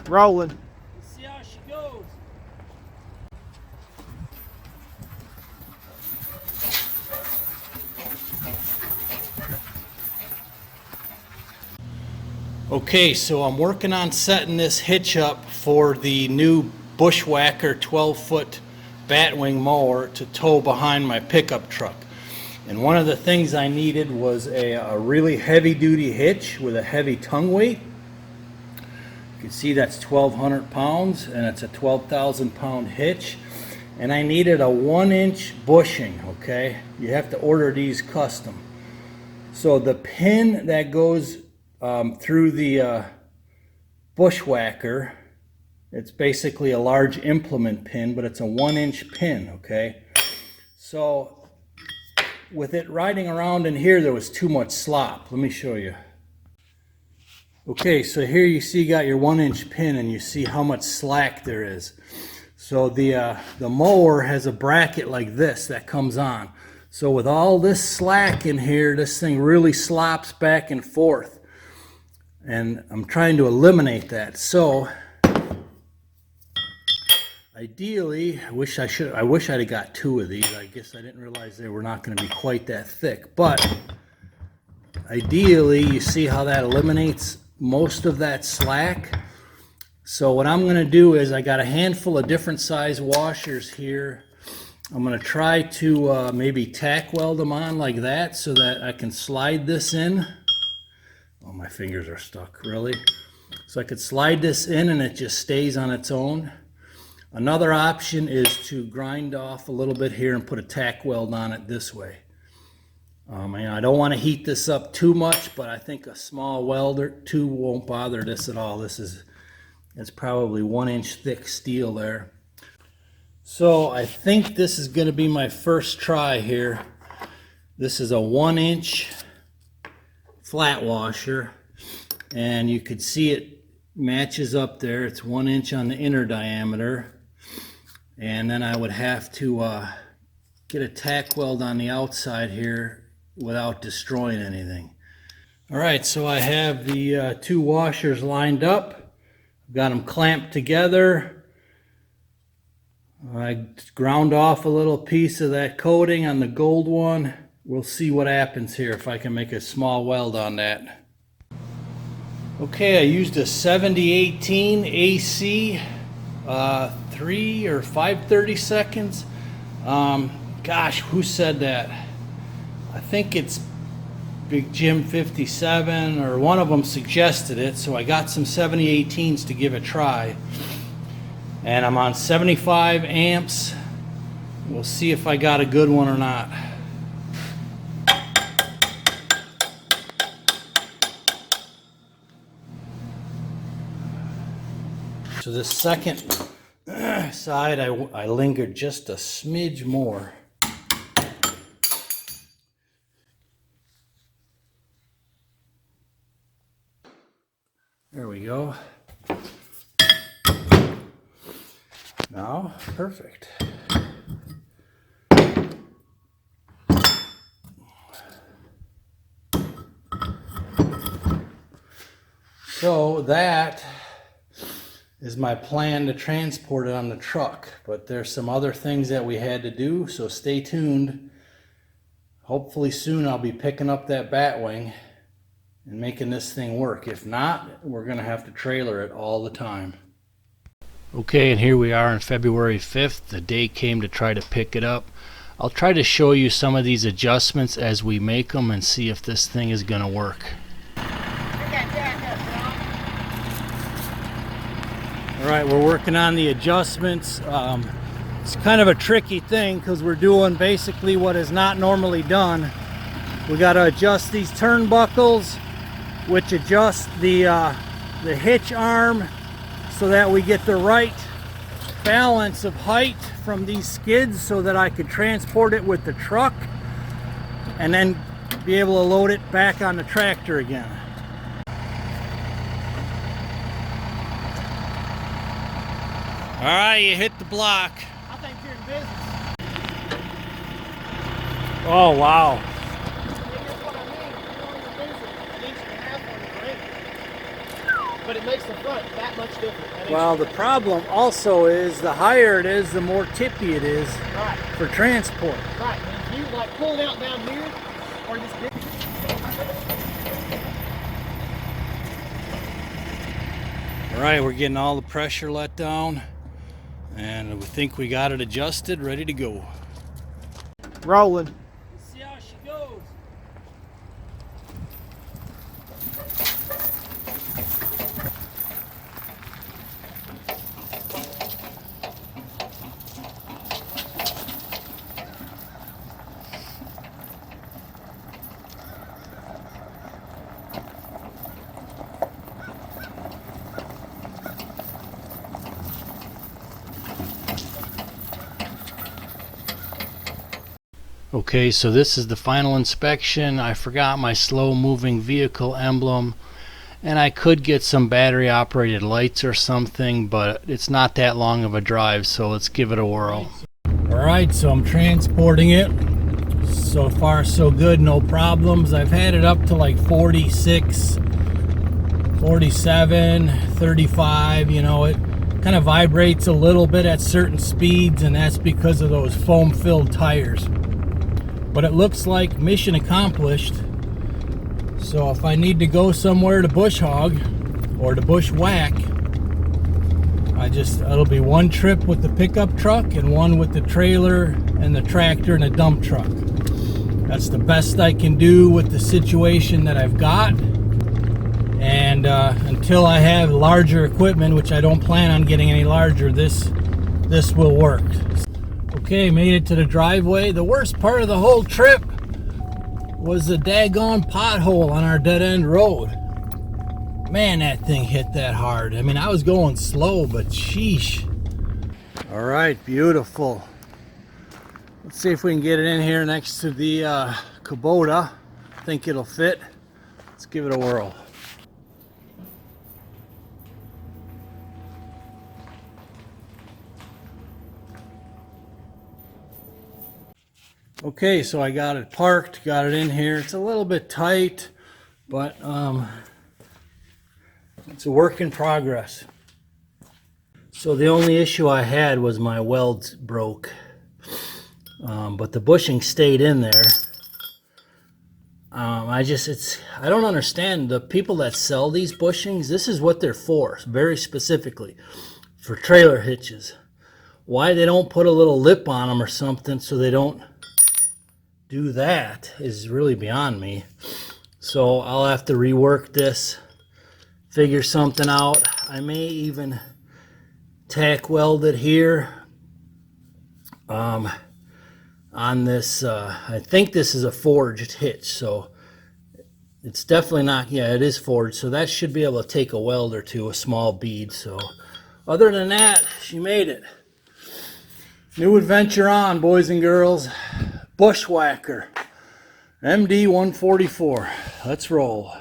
Rolling. Let's see how she goes. Okay, so I'm working on setting this hitch up for the new Bushwhacker 12-foot batwing mower to tow behind my pickup truck. And one of the things I needed was a really heavy-duty hitch with a heavy tongue weight. You can see that's 1,200 pounds, and it's a 12,000-pound hitch. And I needed a 1-inch bushing, okay? You have to order these custom. So the pin that goes through the Bushwhacker, it's basically a large implement pin, but it's a 1-inch pin, okay? So with it riding around in here, there was too much slop. Let me show you. Okay, so here you see you got your 1-inch pin, and you see how much slack there is. So the mower has a bracket like this that comes on. So with all this slack in here, this thing really slops back and forth. And I'm trying to eliminate that. So ideally, I wish I'd have got 2 of these. I guess I didn't realize they were not going to be quite that thick. But ideally, you see how that eliminates most of that slack. So what I'm going to do is, I got a handful of different size washers here. I'm going to try to maybe tack weld them on like that so that I can slide this in. Oh, my fingers are stuck, really. So I could slide this in and it just stays on its own. Another option is to grind off a little bit here and put a tack weld on it this way. I don't want to heat this up too much, but I think a small weld or 2 won't bother this at all. It's probably 1-inch thick steel there. So I think this is going to be my first try here. This is a 1-inch flat washer, and you could see it matches up there. It's 1 inch on the inner diameter, and then I would have to get a tack weld on the outside here without destroying anything. All right, so I have the 2 washers lined up. I've got them clamped together. I ground off a little piece of that coating on the gold one. We'll see what happens here if I can make a small weld on that. Okay, I used a 7018 AC 3 or 5/32. Gosh, who said that? I think it's Big Jim 57, or one of them suggested it, so I got some 7018s to give a try. And I'm on 75 amps. We'll see if I got a good one or not. So this second side, I lingered just a smidge more. There we go. Now, perfect. So that is my plan to transport it on the truck, but there's some other things that we had to do, so stay tuned. Hopefully soon I'll be picking up that batwing and making this thing work. If not, we're gonna have to trailer it all the time. Okay, and here we are on February 5th. The day came to try to pick it up. I'll try to show you some of these adjustments as we make them and see if this thing is gonna work. Alright, we're working on the adjustments. It's kind of a tricky thing because we're doing basically what is not normally done. We got to adjust these turnbuckles, which adjust the hitch arm so that we get the right balance of height from these skids so that I could transport it with the truck and then be able to load it back on the tractor again. All right, you hit the block. I think you're in business. Oh, wow. That's what I mean. You're only in business an inch and a half on the ring. But it makes the front that much different. Well, the problem also is the higher it is, the more tippy it is Right. for transport. Right. And if you like pull it out down here, or this big. All right, we're getting all the pressure let down, and we think we got it adjusted, ready to go. Rolling. Let's see how she goes. Okay, so this is the final inspection. I forgot my slow moving vehicle emblem, and I could get some battery operated lights or something, but it's not that long of a drive, so let's give it a whirl. Alright, so I'm transporting it. So far so good, no problems. I've had it up to like 46, 47, 35, you know, it kind of vibrates a little bit at certain speeds, and that's because of those foam filled tires. But it looks like mission accomplished. So if I need to go somewhere to bush hog or to bushwhack, it'll be one trip with the pickup truck and one with the trailer and the tractor and a dump truck. That's the best I can do with the situation that I've got. And until I have larger equipment, which I don't plan on getting any larger, this will work. Okay, made it to the driveway. The worst part of the whole trip was the daggone pothole on our dead-end road. Man, that thing hit that hard. I mean, I was going slow, but sheesh. All right, beautiful. Let's see if we can get it in here next to the Kubota. I think it'll fit. Let's give it a whirl. Okay, so I got it parked, got it in here. It's a little bit tight, but it's a work in progress. So the only issue I had was my welds broke, but the bushing stayed in there. I don't understand the people that sell these bushings. This is what they're for, very specifically for trailer hitches. Why they don't put a little lip on them or something so they don't do that is really beyond me. So I'll have to rework this, figure something out. I may even tack weld it here on this. I think this is a forged hitch, so it's definitely not. Yeah, it is forged, so that should be able to take a weld or two, a small bead. So other than that, she made it. New adventure on, boys and girls. Bushwhacker MD 144. Let's roll.